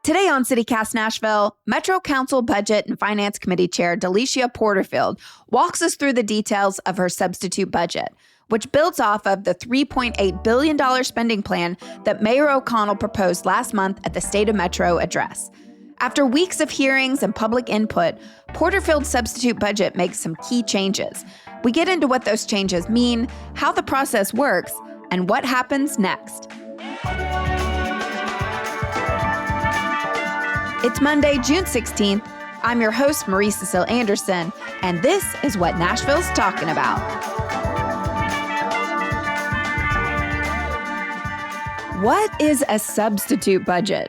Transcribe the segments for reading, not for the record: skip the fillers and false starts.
Today on CityCast Nashville, Metro Council Budget and Finance Committee Chair Delicia Porterfield walks us through the details of her substitute budget, which builds off of the $3.8 billion spending plan that Mayor O'Connell proposed last month at the State of Metro address. After weeks of hearings and public input, Porterfield's substitute budget makes some key changes. We get into what those changes mean, how the process works, and what happens next. It's Monday, June 16th. I'm your host, Marie Cecile Anderson, and this is what Nashville's talking about. What is a substitute budget?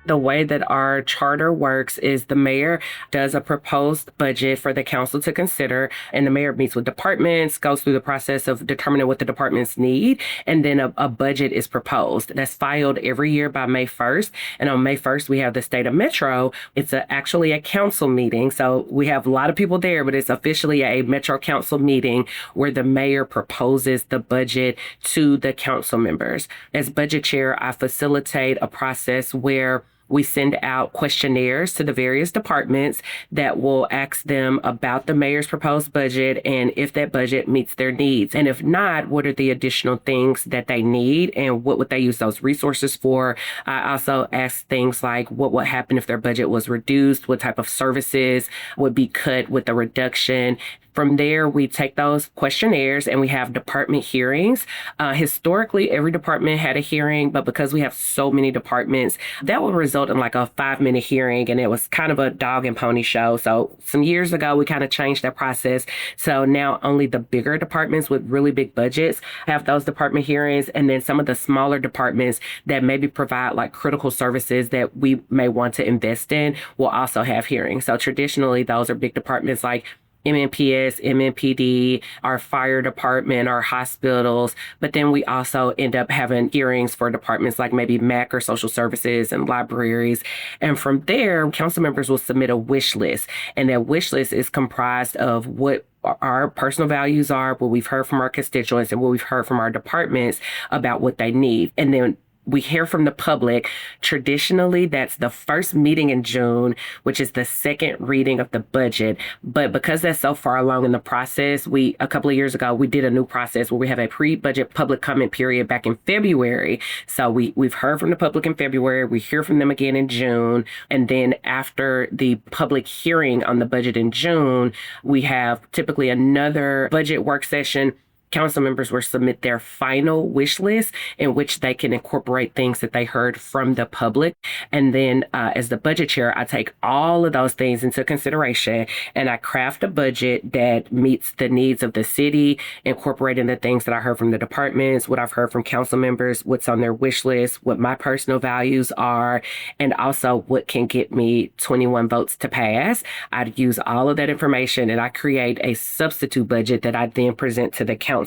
The way that our charter works is the mayor does a proposed budget for the council to consider, and the mayor meets with departments, goes through the process of determining what the departments need, and then a budget is proposed. That's filed every year by May 1st. And on May 1st, we have the State of Metro. It's actually a council meeting. So we have a lot of people there, but it's officially a Metro Council meeting where the mayor proposes the budget to the council members. As budget chair, I facilitate a process where we send out questionnaires to the various departments that will ask them about the mayor's proposed budget and if that budget meets their needs. And if not, what are the additional things that they need and what would they use those resources for? I also ask things like what would happen if their budget was reduced, what type of services would be cut with the reduction. From there, we take those questionnaires and we have department hearings. Historically, every department had a hearing, but because we have so many departments, that would result in like a 5-minute hearing, and it was kind of a dog and pony show. So some years ago, we kind of changed that process. So now only the bigger departments with really big budgets have those department hearings, and then some of the smaller departments that maybe provide like critical services that we may want to invest in will also have hearings. So traditionally, those are big departments like MNPS, MNPD, our fire department, our hospitals. But then we also end up having hearings for departments like maybe MAC or social services and libraries. And from there, council members will submit a wish list. And that wish list is comprised of what our personal values are, what we've heard from our constituents, and what we've heard from our departments about what they need. And then we hear from the public. Traditionally, that's the first meeting in June, which is the second reading of the budget. But because that's so far along in the process, a couple of years ago, we did a new process where we have a pre-budget public comment period back in February. So we've heard from the public in February. We hear from them again in June. And then after the public hearing on the budget in June, we have typically another budget work session. Council members will submit their final wish list in which they can incorporate things that they heard from the public. And then as the budget chair, I take all of those things into consideration and I craft a budget that meets the needs of the city, incorporating the things that I heard from the departments, what I've heard from council members, what's on their wish list, what my personal values are, and also what can get me 21 votes to pass. I'd use all of that information and I create a substitute budget that I then present to the council.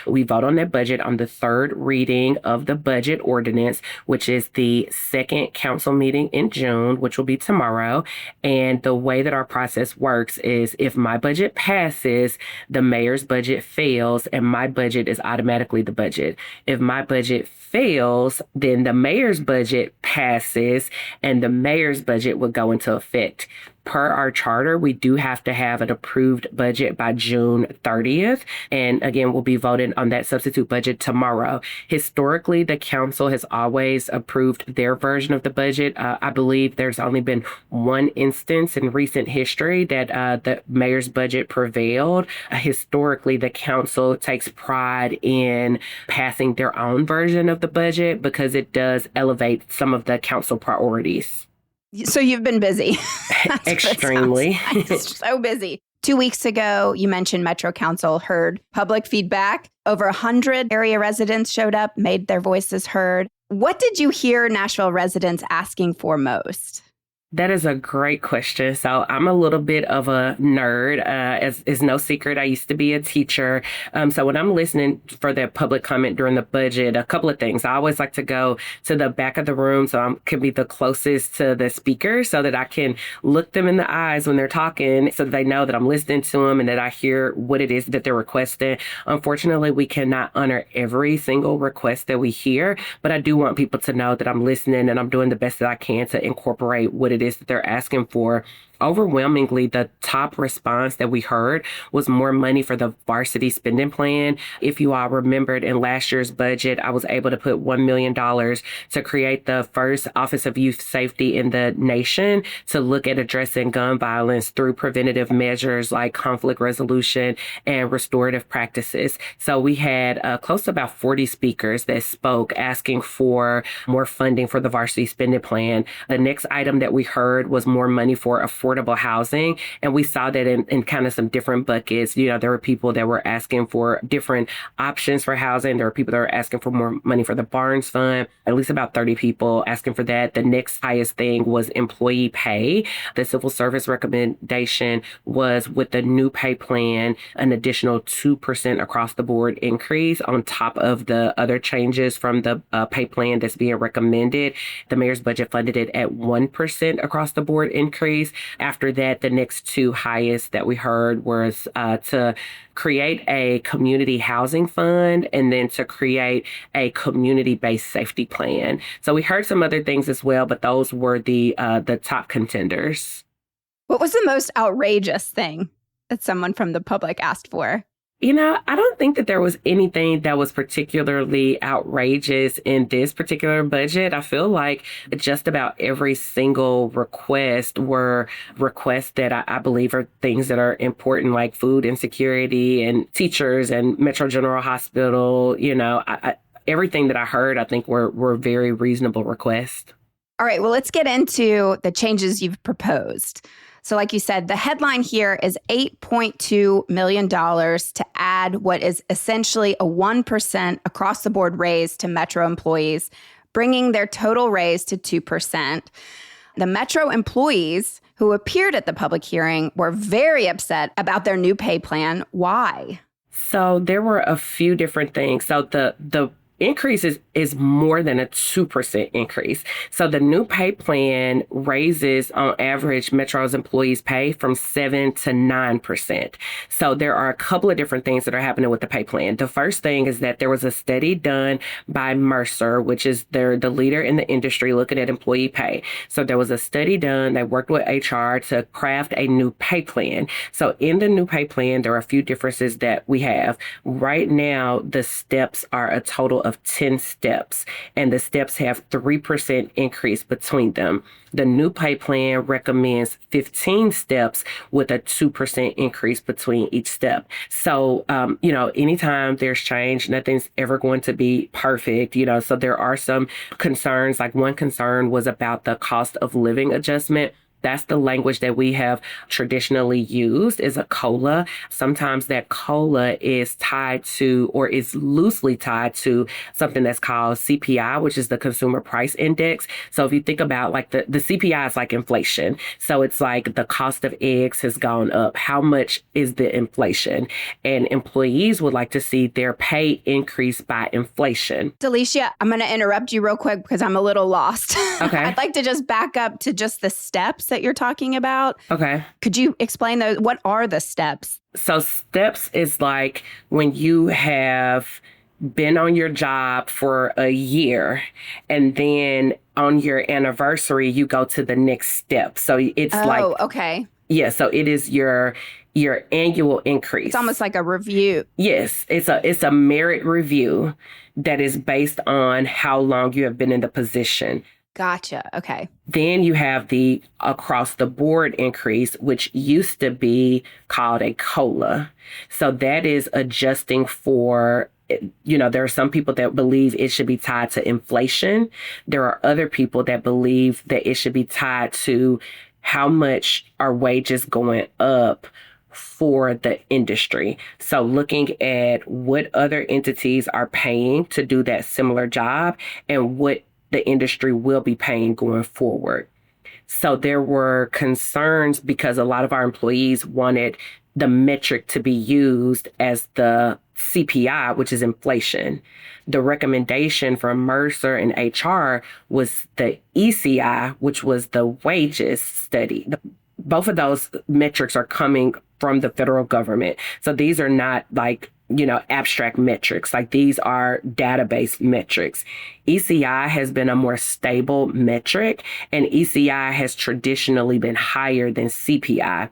We vote on that budget on the third reading of the budget ordinance, which is the second council meeting in June, which will be tomorrow. And the way that our process works is if my budget passes, the mayor's budget fails, and my budget is automatically the budget. If my budget fails, then the mayor's budget passes, and the mayor's budget will go into effect. Per our charter, we do have to have an approved budget by June 30th. And again, we'll be voting on that substitute budget tomorrow. Historically, the council has always approved their version of the budget. I believe there's only been one instance in recent history that the mayor's budget prevailed. Historically, the council takes pride in passing their own version of the budget because it does elevate some of the council priorities. So you've been busy. Extremely. So busy. 2 weeks ago, you mentioned Metro Council heard public feedback. Over 100 area residents showed up, made their voices heard. What did you hear Nashville residents asking for most? That is a great question. So I'm a little bit of a nerd. As is no secret, I used to be a teacher. So when I'm listening for that public comment during the budget, a couple of things. I always like to go to the back of the room so I can be the closest to the speaker so that I can look them in the eyes when they're talking so that they know that I'm listening to them and that I hear what it is that they're requesting. Unfortunately, we cannot honor every single request that we hear, but I do want people to know that I'm listening and I'm doing the best that I can to incorporate what it is that they're asking for. Overwhelmingly, the top response that we heard was more money for the varsity spending plan. If you all remembered in last year's budget, I was able to put $1 million to create the first Office of Youth Safety in the nation to look at addressing gun violence through preventative measures like conflict resolution and restorative practices. So we had close to about 40 speakers that spoke asking for more funding for the varsity spending plan. The next item that we heard was more money for affordable housing. And we saw that in kind of some different buckets. You know, there were people that were asking for different options for housing. There were people that were asking for more money for the Barnes Fund, at least about 30 people asking for that. The next highest thing was employee pay. The civil service recommendation was with the new pay plan, an additional 2% across the board increase on top of the other changes from the pay plan that's being recommended. The mayor's budget funded it at 1% across the board increase. After that, the next two highest that we heard was to create a community housing fund and then to create a community-based safety plan. So we heard some other things as well, but those were the top contenders. What was the most outrageous thing that someone from the public asked for? You know, I don't think that there was anything that was particularly outrageous in this particular budget. I feel like just about every single request were requests that I believe are things that are important, like food insecurity and teachers and Metro General Hospital. You know, everything that I heard, I think were very reasonable requests. All right, well, let's get into the changes you've proposed. So like you said, the headline here is $8.2 million to add what is essentially a 1% across the board raise to Metro employees, bringing their total raise to 2%. The Metro employees who appeared at the public hearing were very upset about their new pay plan. Why? So there were a few different things. So the increase is more than a 2% increase. So the new pay plan raises on average Metro's employees' pay from 7 to 9%. So there are a couple of different things that are happening with the pay plan. The first thing is that there was a study done by Mercer, which is the leader in the industry looking at employee pay. So there was a study done. They worked with HR to craft a new pay plan. So in the new pay plan, there are a few differences that we have. Right now, the steps are a total of 10 steps, and the steps have 3% increase between them. The new pay plan recommends 15 steps with a 2% increase between each step. So, anytime there's change, nothing's ever going to be perfect, so there are some concerns. Like one concern was about the cost of living adjustment. That's the language that we have traditionally used is a COLA. Sometimes that COLA is tied to or is loosely tied to something that's called CPI, which is the Consumer Price Index. So if you think about like the CPI is like inflation. So it's like the cost of eggs has gone up. How much is the inflation? And employees would like to see their pay increase by inflation. Delicia, I'm going to interrupt you real quick because I'm a little lost. Okay. I'd like to just back up to just the steps that you're talking about. Okay. Could you explain those? What are the steps? So steps is like when you have been on your job for a year and then on your anniversary, you go to the next step. So it's okay. Yeah. So it is your annual increase. It's almost like a review. Yes. It's a merit review that is based on how long you have been in the position. Gotcha. Okay. Then you have the across the board increase, which used to be called a COLA. So that is adjusting for, there are some people that believe it should be tied to inflation. There are other people that believe that it should be tied to how much are wages going up for the industry. So looking at what other entities are paying to do that similar job and what the industry will be paying going forward. So there were concerns because a lot of our employees wanted the metric to be used as the CPI, which is inflation. The recommendation from Mercer and HR was the ECI, which was the wages study. Both of those metrics are coming from the federal government. So these are not like, abstract metrics. Like these are database metrics. ECI has been a more stable metric, and ECI has traditionally been higher than CPI.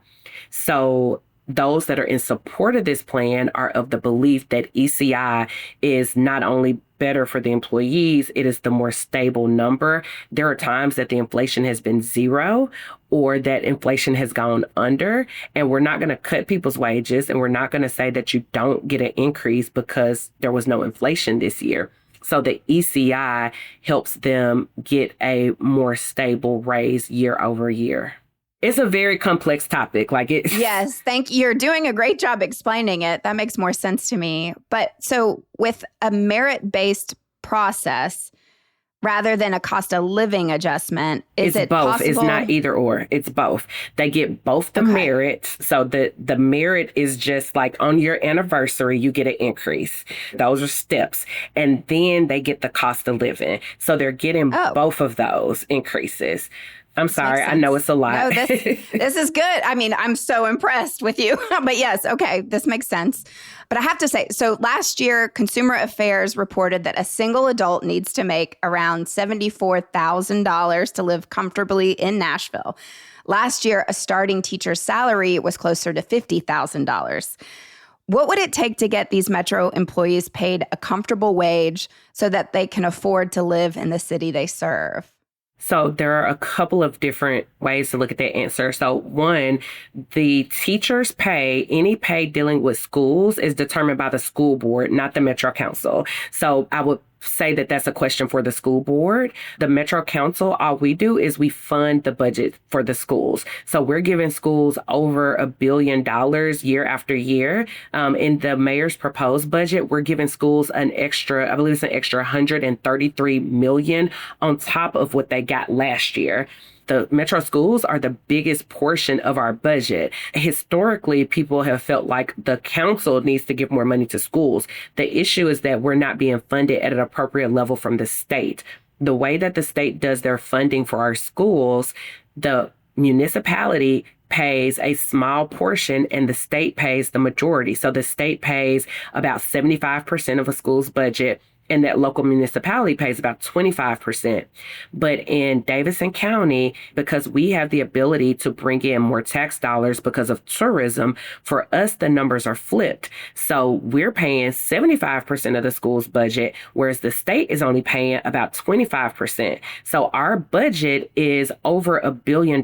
So those that are in support of this plan are of the belief that ECI is not only better for the employees, it is the more stable number. There are times that the inflation has been zero or that inflation has gone under, and we're not going to cut people's wages, and we're not going to say that you don't get an increase because there was no inflation this year. So the ECI helps them get a more stable raise year over year. It's a very complex topic. Yes, thank you. You're doing a great job explaining it. That makes more sense to me. But so with a merit-based process rather than a cost of living adjustment, is it both? Possible? It's not either or. It's both. They get both the merit. So the merit is just like on your anniversary, you get an increase. Those are steps. And then they get the cost of living. So they're getting both of those increases. I'm sorry. I know it's a lot. No, this is good. I mean, I'm so impressed with you. But yes, okay, this makes sense. But I have to say, so last year, Consumer Affairs reported that a single adult needs to make around $74,000 to live comfortably in Nashville. Last year, a starting teacher's salary was closer to $50,000. What would it take to get these Metro employees paid a comfortable wage so that they can afford to live in the city they serve? So there are a couple of different ways to look at that answer. So one, the teacher's pay, any pay dealing with schools is determined by the school board, not the Metro Council. So I would say that that's a question for the school board. The Metro Council, all we do is we fund the budget for the schools. So we're giving schools over $1 billion year after year. In the mayor's proposed budget, we're giving schools an extra, I believe it's an extra $133 million on top of what they got last year. The Metro schools are the biggest portion of our budget. Historically, people have felt like the council needs to give more money to schools. The issue is that we're not being funded at an appropriate level from the state. The way that the state does their funding for our schools, the municipality pays a small portion and the state pays the majority. So the state pays about 75% of a school's budget, and that local municipality pays about 25%. But in Davidson County, because we have the ability to bring in more tax dollars because of tourism, for us, the numbers are flipped. So we're paying 75% of the school's budget, whereas the state is only paying about 25%. So our budget is over $1 billion.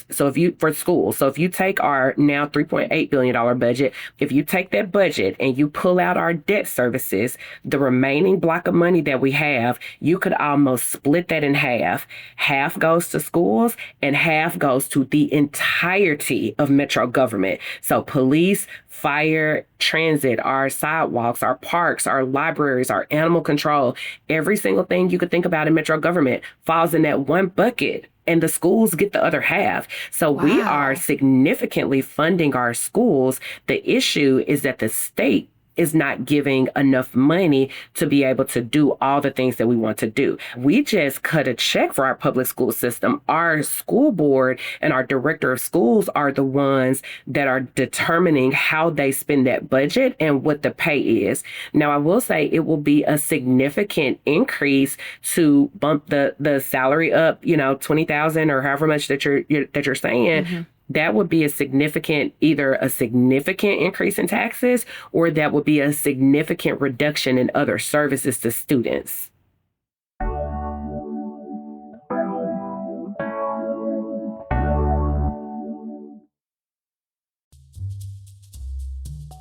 So for schools, so if you take our now $3.8 billion budget, if you take that budget and you pull out our debt services, the remaining block of money that we have, you could almost split that in half. Half goes to schools and half goes to the entirety of Metro government. So police, fire, transit, our sidewalks, our parks, our libraries, our animal control, every single thing you could think about in Metro government falls in that one bucket. And the schools get the other half. So we are significantly funding our schools. The issue is that the state is not giving enough money to be able to do all the things that we want to do. We just cut a check for our public school system. Our school board and our director of schools are the ones that are determining how they spend that budget and what the pay is. Now, I will say it will be a significant increase to bump the salary up, $20,000 or however much that you're saying. Mm-hmm. That would be either a significant increase in taxes, or that would be a significant reduction in other services to students.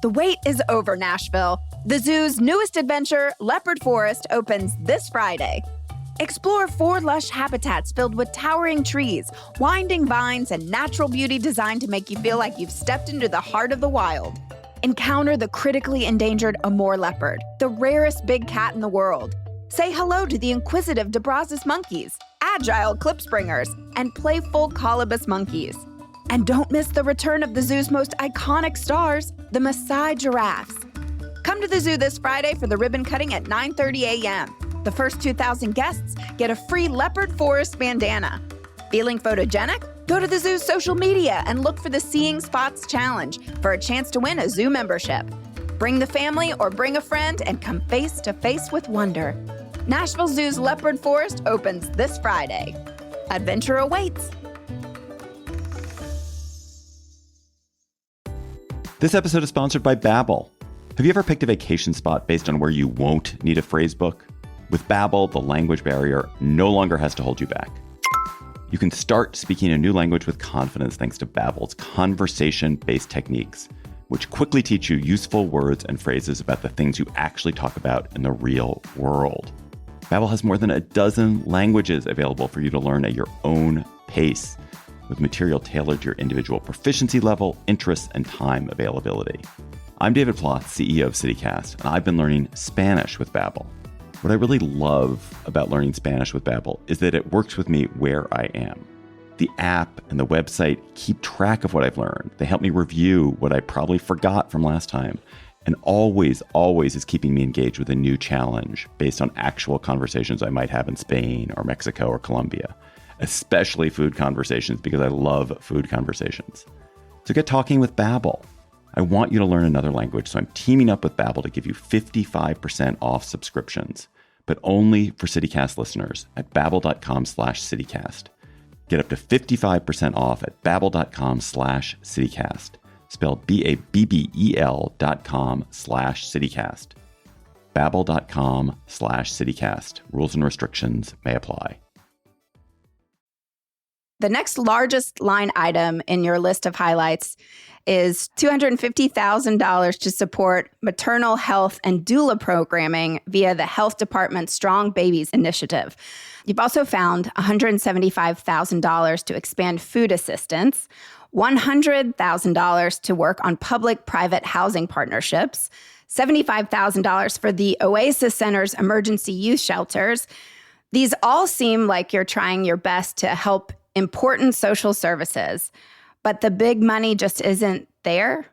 The wait is over, Nashville. The zoo's newest adventure, Leopard Forest, opens this Friday. Explore 4 lush habitats filled with towering trees, winding vines, and natural beauty designed to make you feel like you've stepped into the heart of the wild. Encounter the critically endangered Amur leopard, the rarest big cat in the world. Say hello to the inquisitive DeBrazos monkeys. agile klipspringers, and playful colobus monkeys. And don't miss the return of the zoo's most iconic stars, the Maasai giraffes. Come to the zoo this Friday for the ribbon cutting at 9:30 a.m. The first 2,000 guests get a free leopard forest bandana. Feeling photogenic? Go to the zoo's social media and look for the Seeing Spots Challenge for a chance to win a zoo membership. Bring the family or bring a friend and come face to face with wonder. Nashville Zoo's Leopard Forest opens this Friday. Adventure awaits. This episode is sponsored by Babbel. Have you ever picked a vacation spot based on where you won't need a phrase book? With Babbel, the language barrier no longer has to hold you back. You can start speaking a new language with confidence thanks to Babbel's conversation-based techniques, which quickly teach you useful words and phrases about the things you actually talk about in the real world. Babbel has more than a dozen languages available for you to learn at your own pace, with material tailored to your individual proficiency level, interests, and time availability. I'm David Ploth, CEO of CityCast, and I've been learning Spanish with Babbel. What I really love about learning Spanish with Babbel is that it works with me where I am. The app and the website keep track of what I've learned. They help me review what I probably forgot from last time, and always is keeping me engaged with a new challenge based on actual conversations I might have in Spain or Mexico or Colombia, especially food conversations because I love food conversations. So get talking with Babbel. I want you to learn another language, so I'm teaming up with Babbel to give you 55% off subscriptions, but only for CityCast listeners at babbel.com/CityCast. Get up to 55% off at babbel.com/CityCast, spelled BABBEL.com/CityCast. Babbel.com/CityCast. Rules and restrictions may apply. The next largest line item in your list of highlights is $250,000 to support maternal health and doula programming via the Health Department's Strong Babies Initiative. You've also found $175,000 to expand food assistance, $100,000 to work on public-private housing partnerships, $75,000 for the Oasis Center's emergency youth shelters. These all seem like you're trying your best to help important social services, but the big money just isn't there?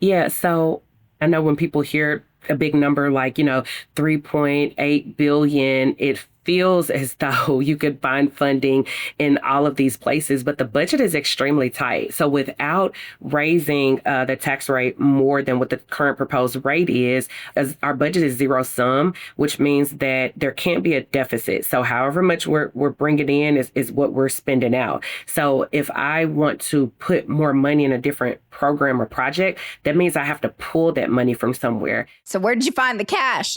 Yeah, so I know when people hear a big number like, $3.8 billion, it feels as though you could find funding in all of these places, but the budget is extremely tight. So without raising the tax rate more than what the current proposed rate is, as our budget is zero sum, which means that there can't be a deficit. So however much we're bringing in is what we're spending out. So if I want to put more money in a different program or project, that means I have to pull that money from somewhere. So where did you find the cash?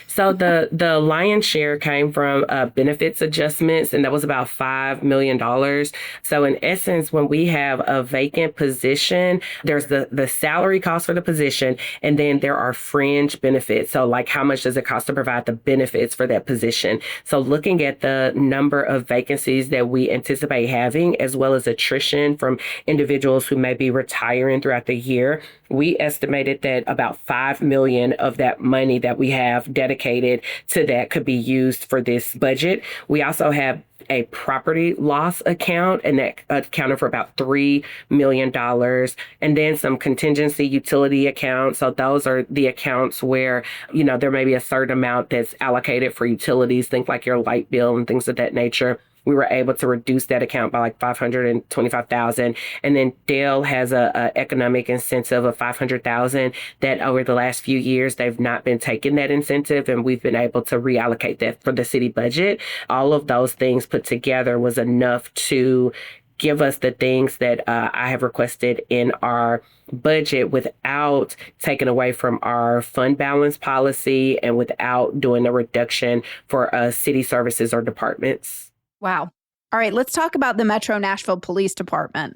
So the lion's share came from benefits adjustments, and that was about $5 million. So in essence, when we have a vacant position, there's the salary cost for the position, and then there are fringe benefits. So like how much does it cost to provide the benefits for that position? So looking at the number of vacancies that we anticipate having, as well as attrition from individuals who may be retiring throughout the year, we estimated that about $5 million of that money that we have dedicated to that could be used for this budget. We also have a property loss account, and that accounted for about $3 million. And then some contingency utility accounts. So those are the accounts where, there may be a certain amount that's allocated for utilities, think like your light bill and things of that nature. We were able to reduce that account by like $525,000. And then Dale has a economic incentive of $500,000 that over the last few years, they've not been taking that incentive, and we've been able to reallocate that for the city budget. All of those things put together was enough to give us the things that I have requested in our budget without taking away from our fund balance policy and without doing a reduction for city services or departments. Wow. All right, let's talk about the Metro Nashville Police Department.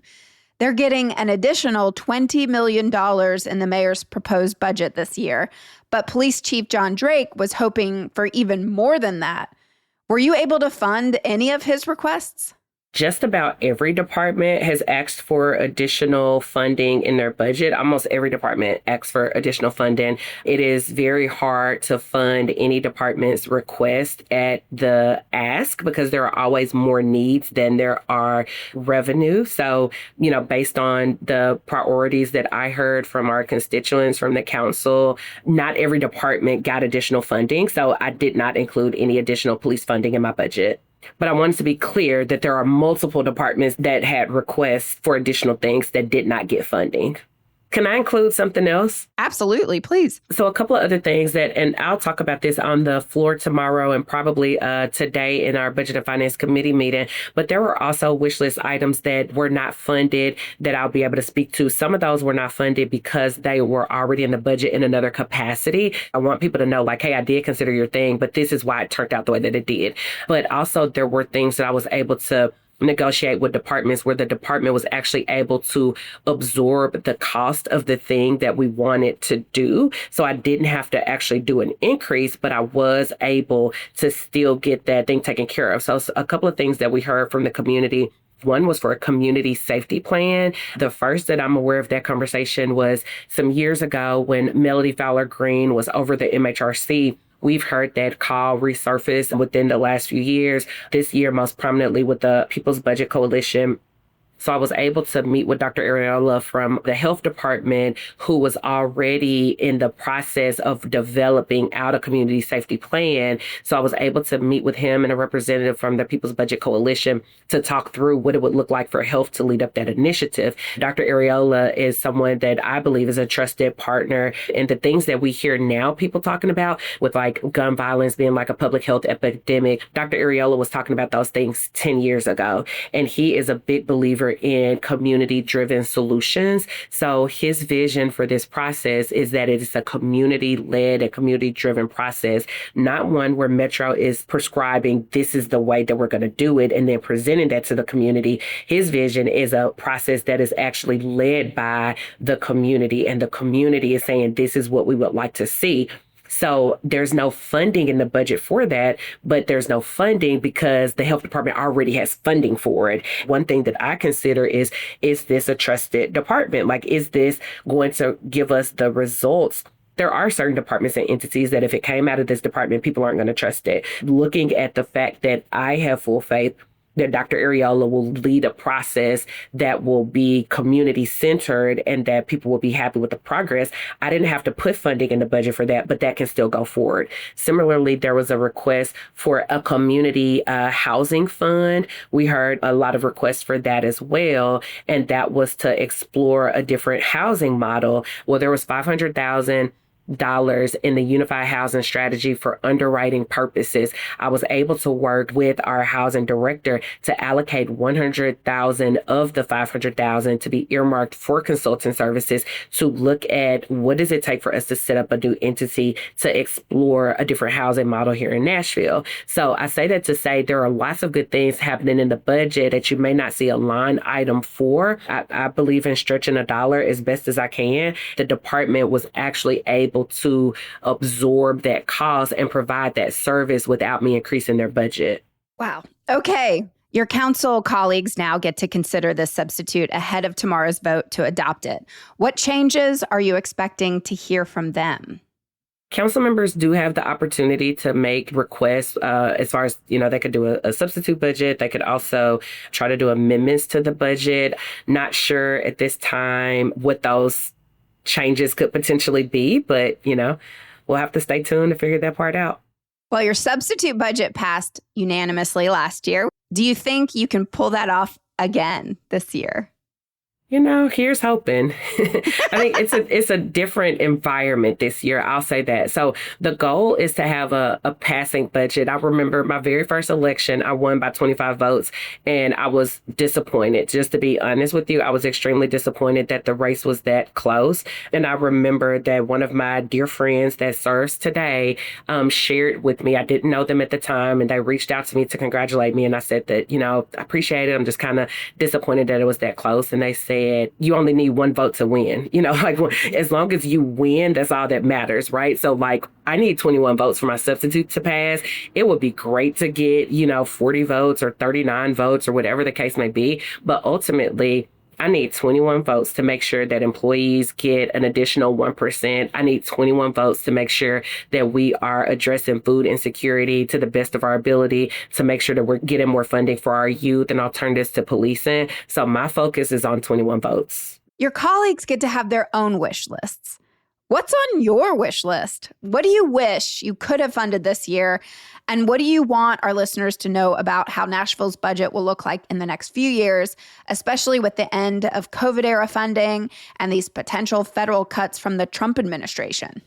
They're getting an additional $20 million in the mayor's proposed budget this year, but Police Chief John Drake was hoping for even more than that. Were you able to fund any of his requests? Just about every department has asked for additional funding in their budget. Almost every department asks for additional funding. It is very hard to fund any department's request at the ask because there are always more needs than there are revenue. So, based on the priorities that I heard from our constituents, from the council, not every department got additional funding. So I did not include any additional police funding in my budget. But I wanted to be clear that there are multiple departments that had requests for additional things that did not get funding. Can I include something else? Absolutely, please. So a couple of other things and I'll talk about this on the floor tomorrow and probably today in our Budget and Finance Committee meeting. But there were also wish list items that were not funded that I'll be able to speak to. Some of those were not funded because they were already in the budget in another capacity. I want people to know, hey, I did consider your thing, but this is why it turned out the way that it did. But also there were things that I was able to negotiate with departments where the department was actually able to absorb the cost of the thing that we wanted to do. So I didn't have to actually do an increase, but I was able to still get that thing taken care of. So a couple of things that we heard from the community. One was for a community safety plan. The first that I'm aware of that conversation was some years ago when Melody Fowler Green was over the MHRC. We've heard that call resurface within the last few years, this year most prominently with the People's Budget Coalition. So I was able to meet with Dr. Ariola from the health department, who was already in the process of developing out a community safety plan. So I was able to meet with him and a representative from the People's Budget Coalition to talk through what it would look like for health to lead up that initiative. Dr. Ariola is someone that I believe is a trusted partner. And the things that we hear now people talking about with gun violence being a public health epidemic, Dr. Ariola was talking about those things 10 years ago. And he is a big believer in community-driven solutions. So his vision for this process is that it is a community-led and community-driven process, not one where Metro is prescribing this is the way that we're going to do it and then presenting that to the community. His vision is a process that is actually led by the community, and the community is saying this is what we would like to see. So there's no funding in the budget for that, but there's no funding because the health department already has funding for it. One thing that I consider is this a trusted department? Is this going to give us the results? There are certain departments and entities that if it came out of this department, people aren't going to trust it. Looking at the fact that I have full faith that Dr. Ariola will lead a process that will be community-centered and that people will be happy with the progress. I didn't have to put funding in the budget for that, but that can still go forward. Similarly, there was a request for a community housing fund. We heard a lot of requests for that as well, and that was to explore a different housing model. Well, there was $500,000 in the Unified Housing Strategy for underwriting purposes. I was able to work with our housing director to allocate $100,000 of the $500,000 to be earmarked for consulting services to look at what does it take for us to set up a new entity to explore a different housing model here in Nashville. So I say that to say there are lots of good things happening in the budget that you may not see a line item for. I believe in stretching a dollar as best as I can. The department was actually able to absorb that cost and provide that service without me increasing their budget. Wow. Okay. Your council colleagues now get to consider this substitute ahead of tomorrow's vote to adopt it. What changes are you expecting to hear from them? Council members do have the opportunity to make requests as far as, they could do a substitute budget. They could also try to do amendments to the budget. Not sure at this time what those changes could potentially be, but, we'll have to stay tuned to figure that part out. Well, your substitute budget passed unanimously last year. Do you think you can pull that off again this year? Here's hoping. I think it's a different environment this year. I'll say that. So the goal is to have a passing budget. I remember my very first election, I won by 25 votes and I was disappointed. Just to be honest with you, I was extremely disappointed that the race was that close. And I remember that one of my dear friends that serves today shared with me. I didn't know them at the time and they reached out to me to congratulate me. And I said that, I appreciate it. I'm just kind of disappointed that it was that close. And they said, said, you only need one vote to win. You know, like as long as you win, that's all that matters, right? So like I need 21 votes for my substitute to pass. It would be great to get, 40 votes or 39 votes or whatever the case may be. But ultimately, I need 21 votes to make sure that employees get an additional 1%. I need 21 votes to make sure that we are addressing food insecurity to the best of our ability, to make sure that we're getting more funding for our youth and alternatives to policing. So my focus is on 21 votes. Your colleagues get to have their own wish lists. What's on your wish list? What do you wish you could have funded this year? And what do you want our listeners to know about how Nashville's budget will look like in the next few years, especially with the end of COVID-era funding and these potential federal cuts from the Trump administration?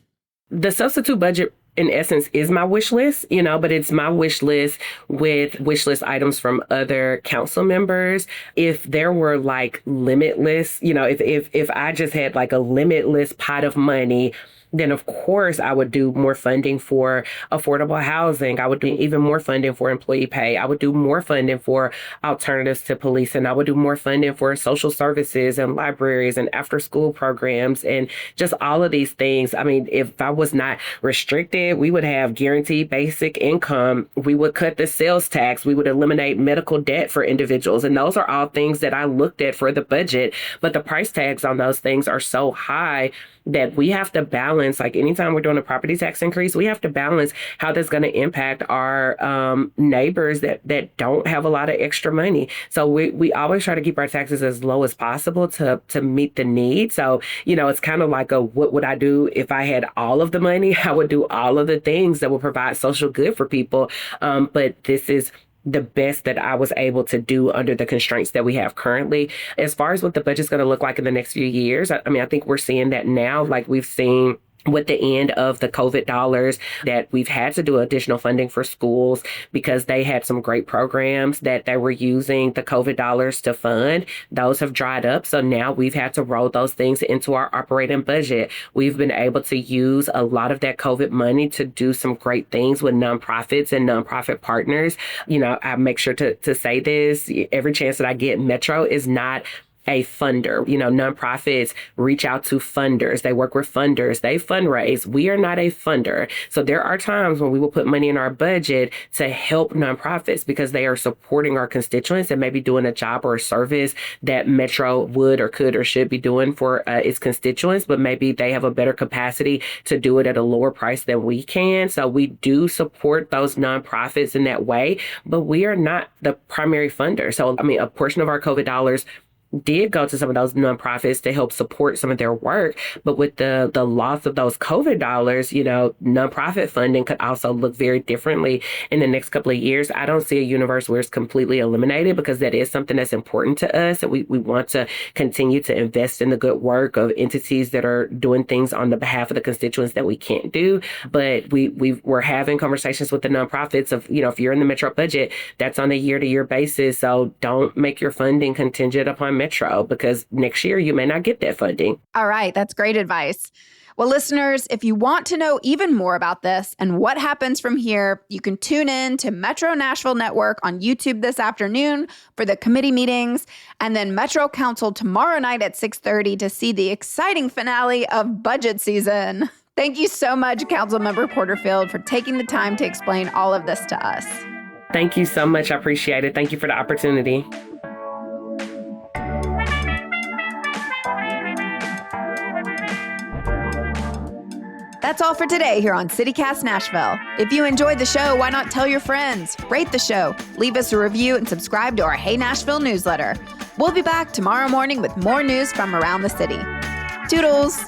The substitute budget, in essence, is my wish list, but it's my wish list with wish list items from other council members. If there were like limitless, if I just had like a limitless pot of money, then of course I would do more funding for affordable housing. I would do even more funding for employee pay. I would do more funding for alternatives to policing. I would do more funding for social services and libraries and after school programs and just all of these things. I mean, if I was not restricted, we would have guaranteed basic income. We would cut the sales tax. We would eliminate medical debt for individuals. And those are all things that I looked at for the budget. But the price tags on those things are so high that we have to balance, like anytime we're doing a property tax increase, we have to balance how that's going to impact our neighbors that don't have a lot of extra money. So we always try to keep our taxes as low as possible to meet the need. So, it's kind of like what would I do if I had all of the money? I would do all of the things that would provide social good for people. But this is the best that I was able to do under the constraints that we have currently. As far as what the budget's going to look like in the next few years, I think we're seeing that now, like we've seen with the end of the COVID dollars, that we've had to do additional funding for schools because they had some great programs that they were using the COVID dollars to fund. Those have dried up. So now we've had to roll those things into our operating budget. We've been able to use a lot of that COVID money to do some great things with nonprofits and nonprofit partners. I make sure to say this every chance that I get. Metro is not a funder. Nonprofits reach out to funders. They work with funders. They fundraise. We are not a funder. So there are times when we will put money in our budget to help nonprofits because they are supporting our constituents and maybe doing a job or a service that Metro would or could or should be doing for its constituents, but maybe they have a better capacity to do it at a lower price than we can. So we do support those nonprofits in that way, but we are not the primary funder. So, a portion of our COVID dollars did go to some of those nonprofits to help support some of their work. But with the loss of those COVID dollars, nonprofit funding could also look very differently in the next couple of years. I don't see a universe where it's completely eliminated because that is something that's important to us. And we want to continue to invest in the good work of entities that are doing things on the behalf of the constituents that we can't do. But we're having conversations with the nonprofits of, if you're in the Metro budget, that's on a year-to-year basis. So don't make your funding contingent upon Metro because next year you may not get that funding. All right. That's great advice. Well, listeners, if you want to know even more about this and what happens from here, you can tune in to Metro Nashville Network on YouTube this afternoon for the committee meetings, and then Metro Council tomorrow night at 6:30 to see the exciting finale of budget season. Thank you so much, Councilmember Porterfield, for taking the time to explain all of this to us. Thank you so much. I appreciate it. Thank you for the opportunity. That's all for today here on CityCast Nashville. If you enjoyed the show, why not tell your friends? Rate the show, leave us a review, and subscribe to our Hey Nashville newsletter. We'll be back tomorrow morning with more news from around the city. Toodles!